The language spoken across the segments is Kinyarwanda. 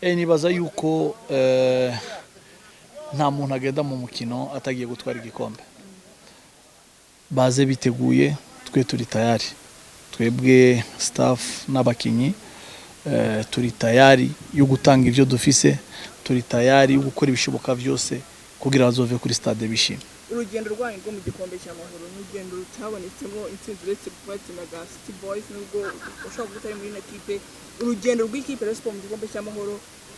Nibaza yuko nta muntu agenda mu mukino atagiye gutwara igikombe. Baze biteguye, twe turi tayari. Twebwe staff n'abakinyi turi tayari yo gutanga ivyo dufise, turi tayari yo gukora ibishoboka byose kugira bazove kuri stade bishimye. Urugendo rwanyu rwo mu gikombe cy'amahoro n'urugendo rutabonetsemo intsinzi uretse kubatinaga City Boys nubwo ushobora gutari muri equipe. Urugendo rw'ikipe Rayon Sports mu gikombe cy'amahoro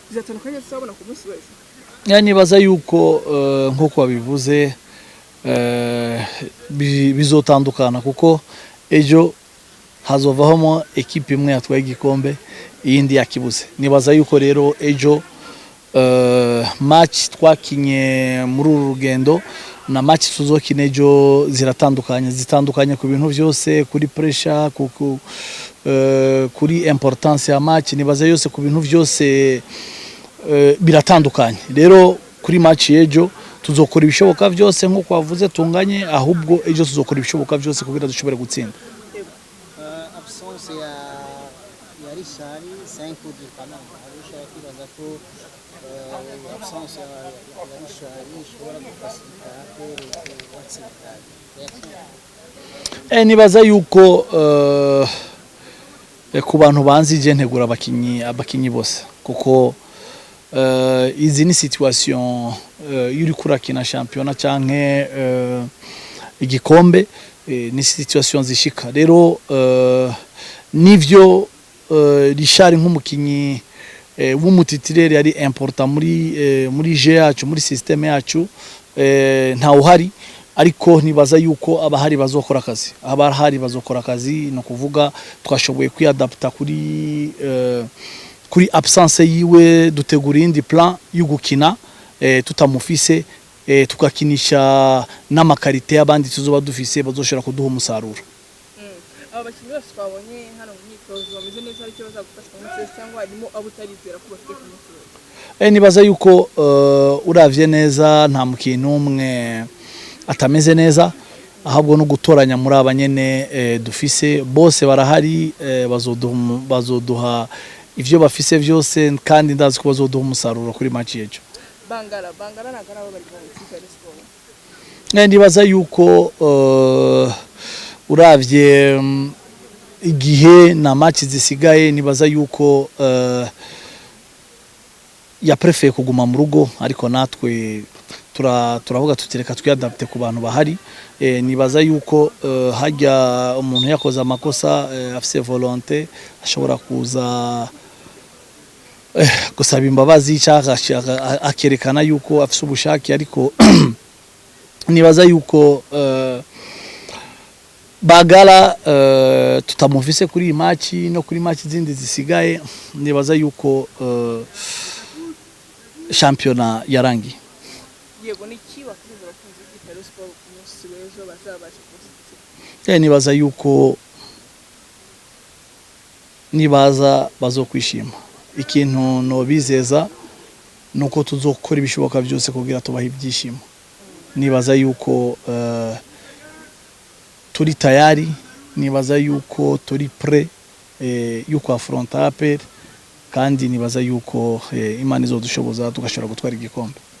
bizatandukanye tuzabona ku munsi wese. Nibaza yuko nk'uko wabivuze bizotandukana kuko ejo hazovahomo equipe imwe yatwaye igikombe iyindi yakibuze. Nibaza yuko rero ejo match twakinye muri uru rugendo na match tuzokina ejo zitandukanye ku bintu byose, kuri pressure, kuri importance ya match. Nibaza yose ku bintu byose biratandukanye. Rero kuri match yejo tuzokora ibishoboka byose nko kwavuze tunganye, ahubwo ejo tuzokora ibishoboka byose kugira dushobore gutsinda. Absence ya Rishari 5 de Panama arusha kwibaza ko absence ya Rishari ishobora gufasita watsinda. Nibaza yuko ku bantu banzije ntegura abakinyi bose kuko izi ni situation yuri kurakina championnat canke igikombe, ni situation zishika. Rero nivyo Richard nk'umukinyi w'umutitirere yari important muri je yacu, muri systeme yacu, nta uhari, ariko nibaza yuko abahari bazokora akazi. No kuvuga twashoboye kwiadapta kuri absence yiwe, dutegura indi plan yo gukina tutamufise, tukakinisha n'amakarite y'abandi tuzoba dufise bazoshora kuduha umusaruro. Abakinnyi bose twabonye hano mu myitozo bameze neza, ariko bazagufasha mu munsi cyangwa harimo abo utarizera ko bafite ku munsi. Nibaza yuko uravye neza nta mukintu umwe atameze neza, ahubwo no gutoranya muri abanyene dufise bose barahari, bazoduha ivyo bafise byose, kandi ndazi ko bazoduha umusaruro kuri match yejo. Bangara nagarabo bari mu ikipe ya Sport. Nibaza yuko uravye igihe na match zisigaye, nibaza yuko ya prefer kuguma mu rugo, ariko natwe turavuga tutireka twiadapte ku bantu bahari. Nibaza yuko hajya umuntu yakoze amakosa afise volonté ashobora kuza gusaba imbabazi cyangwa akerekana yuko afise ubushake, ariko nibaza yuko Bagala tutamufise kuri match no kuri match zindi zisigaye. Nibaza yuko championnat yarangi. Yego ni kiwa kuri abakunzi b'ikipe ya Sport ku munsi w'ejo bazabasha kuzigira. Nibaza yuko nibaza bazokwishima. Ikintu no bizeza nuko tuzokora ibishoboka byose kugira tubaha ibyishimo. Nibaza yuko turi tayari, nibaza yuko turi prêt yuko affronter APR, kandi nibaza yuko Imana izodushoboza tugashobora gutwara igikombe.